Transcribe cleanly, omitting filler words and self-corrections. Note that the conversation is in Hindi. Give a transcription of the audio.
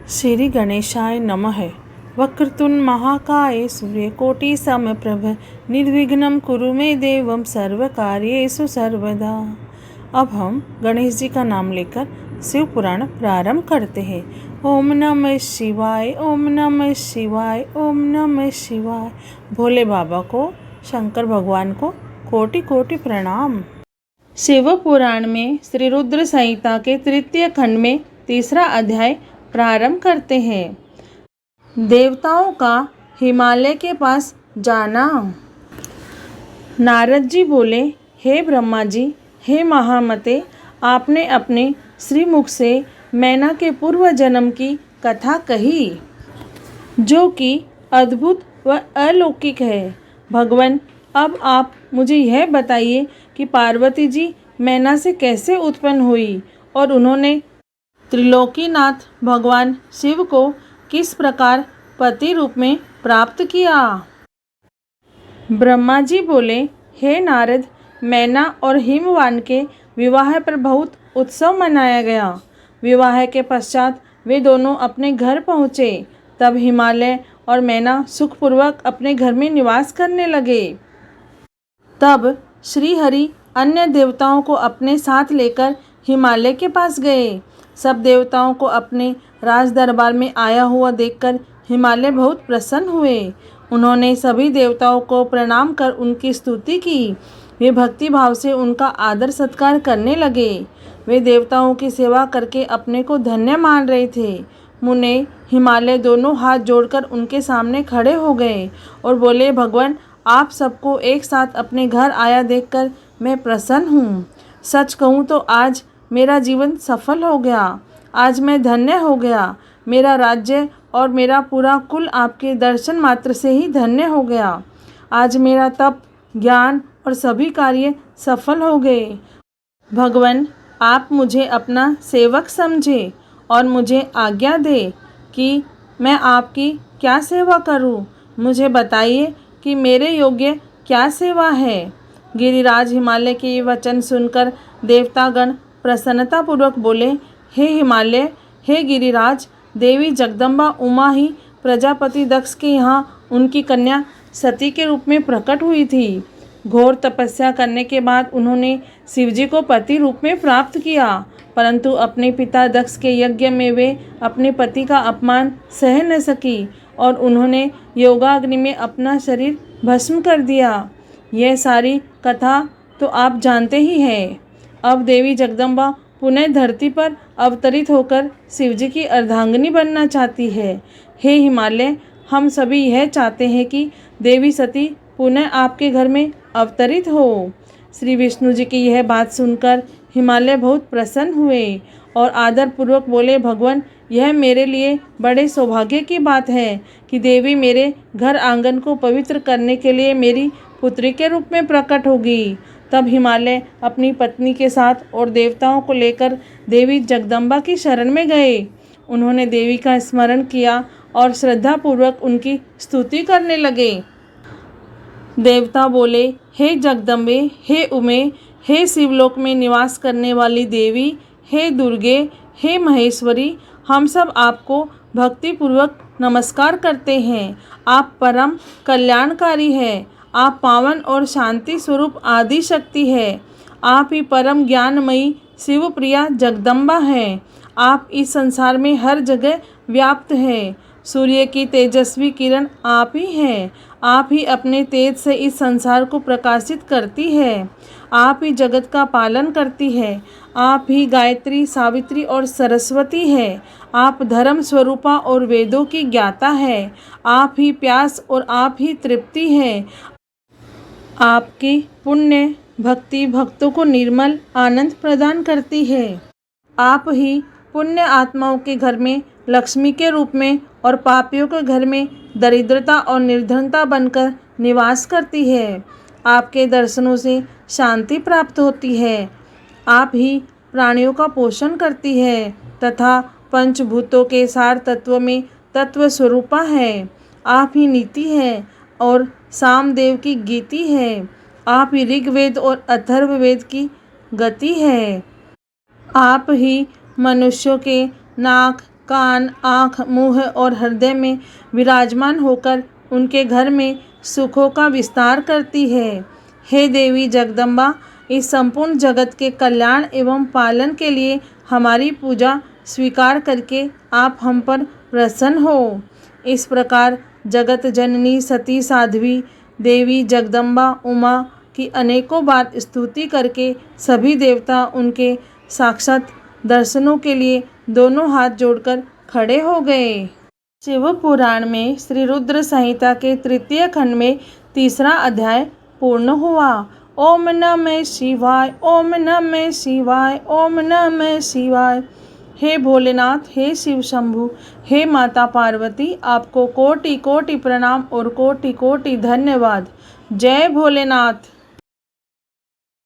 श्री गणेशाय नमः। वक्रतुंड महाकाय सूर्यकोटि समप्रभ निर्विघ्नं कुरु मे देवं सर्वकार्येषु सर्वदा। अब हम गणेश जी का नाम लेकर शिव पुराण प्रारंभ करते हैं। ओम नमः शिवाय, ओम नमः शिवाय, ओम नमः शिवाय। भोले बाबा को, शंकर भगवान को कोटि कोटि प्रणाम। शिव पुराण में श्री रुद्र संहिता के तृतीय खंड में तीसरा अध्याय प्रारंभ करते हैं। देवताओं का हिमालय के पास जाना। नारद जी बोले, हे ब्रह्मा जी, हे महामते, आपने अपने श्रीमुख से मैना के पूर्व जन्म की कथा कही, जो कि अद्भुत व अलौकिक है। भगवान, अब आप मुझे यह बताइए कि पार्वती जी मैना से कैसे उत्पन्न हुई और उन्होंने त्रिलोकीनाथ भगवान शिव को किस प्रकार पति रूप में प्राप्त किया। ब्रह्मा जी बोले, हे नारद, मैना और हिमवान के विवाह पर बहुत उत्सव मनाया गया। विवाह के पश्चात वे दोनों अपने घर पहुँचे। तब हिमालय और मैना सुखपूर्वक अपने घर में निवास करने लगे। तब श्री हरि अन्य देवताओं को अपने साथ लेकर हिमालय के पास गए। सब देवताओं को अपने राज दरबार में आया हुआ देखकर हिमालय बहुत प्रसन्न हुए। उन्होंने सभी देवताओं को प्रणाम कर उनकी स्तुति की। वे भक्ति भाव से उनका आदर सत्कार करने लगे। वे देवताओं की सेवा करके अपने को धन्य मान रहे थे। मुने हिमालय दोनों हाथ जोड़कर उनके सामने खड़े हो गए और बोले, भगवान, आप सबको एक साथ अपने घर आया देखकर मैं प्रसन्न हूँ। सच कहूँ तो आज मेरा जीवन सफल हो गया। आज मैं धन्य हो गया। मेरा राज्य और मेरा पूरा कुल आपके दर्शन मात्र से ही धन्य हो गया। आज मेरा तप, ज्ञान और सभी कार्य सफल हो गए। भगवान, आप मुझे अपना सेवक समझे और मुझे आज्ञा दे कि मैं आपकी क्या सेवा करूं। मुझे बताइए कि मेरे योग्य क्या सेवा है। गिरिराज हिमालय के ये वचन सुनकर देवतागण प्रसन्नतापूर्वक बोले, हे हिमालय, हे गिरिराज, देवी जगदम्बा उमा ही प्रजापति दक्ष के यहाँ उनकी कन्या सती के रूप में प्रकट हुई थी। घोर तपस्या करने के बाद उन्होंने शिवजी को पति रूप में प्राप्त किया, परंतु अपने पिता दक्ष के यज्ञ में वे अपने पति का अपमान सह न सकी और उन्होंने योगाग्नि में अपना शरीर भस्म कर दिया। यह सारी कथा तो आप जानते ही हैं। अब देवी जगदम्बा पुनः धरती पर अवतरित होकर शिवजी की अर्धांगिनी बनना चाहती है। हे हिमालय, हम सभी यह चाहते हैं कि देवी सती पुनः आपके घर में अवतरित हो। श्री विष्णु जी की यह बात सुनकर हिमालय बहुत प्रसन्न हुए और आदरपूर्वक बोले, भगवान, यह मेरे लिए बड़े सौभाग्य की बात है कि देवी मेरे घर आंगन को पवित्र करने के लिए मेरी पुत्री के रूप में प्रकट होगी। तब हिमालय अपनी पत्नी के साथ और देवताओं को लेकर देवी जगदम्बा की शरण में गए। उन्होंने देवी का स्मरण किया और श्रद्धापूर्वक उनकी स्तुति करने लगे। देवता बोले, हे जगदम्बे, हे उमे, हे शिवलोक में निवास करने वाली देवी, हे दुर्गे, हे महेश्वरी, हम सब आपको भक्तिपूर्वक नमस्कार करते हैं। आप परम कल्याणकारी हैं। आप पावन और शांति स्वरूप आदि शक्ति है। आप ही परम ज्ञानमयी शिवप्रिया जगदम्बा हैं। आप इस संसार में हर जगह व्याप्त हैं। सूर्य की तेजस्वी किरण आप ही हैं। आप ही अपने तेज से इस संसार को प्रकाशित करती है। आप ही जगत का पालन करती है। आप ही गायत्री, सावित्री और सरस्वती है। आप धर्म स्वरूपा और वेदों की ज्ञाता है। आप ही प्यास और आप ही तृप्ति है। आपकी पुण्य भक्ति भक्तों को निर्मल आनंद प्रदान करती है। आप ही पुण्य आत्माओं के घर में लक्ष्मी के रूप में और पापियों के घर में दरिद्रता और निर्धनता बनकर निवास करती है। आपके दर्शनों से शांति प्राप्त होती है। आप ही प्राणियों का पोषण करती है तथा पंचभूतों के सार तत्व में तत्व स्वरूपा है। आप ही नीति है और सामदेव की गीति है। आप ही ऋग्वेद और अथर्ववेद की गति है। आप ही मनुष्यों के नाक, कान, आँख, मुँह और हृदय में विराजमान होकर उनके घर में सुखों का विस्तार करती है। हे देवी जगदम्बा, इस संपूर्ण जगत के कल्याण एवं पालन के लिए हमारी पूजा स्वीकार करके आप हम पर प्रसन्न हो। इस प्रकार जगत जननी सती साध्वी देवी जगदम्बा उमा की अनेकों बार स्तुति करके सभी देवता उनके साक्षात दर्शनों के लिए दोनों हाथ जोड़कर खड़े हो गए। शिव पुराण में श्री रुद्र संहिता के तृतीय खंड में 3रा अध्याय पूर्ण हुआ। ओम नमः शिवाय, ओम नमः शिवाय, ओम नमः शिवाय। हे भोलेनाथ, हे शिव शंभु, हे माता पार्वती, आपको कोटि कोटि प्रणाम और कोटि कोटि धन्यवाद। जय भोलेनाथ।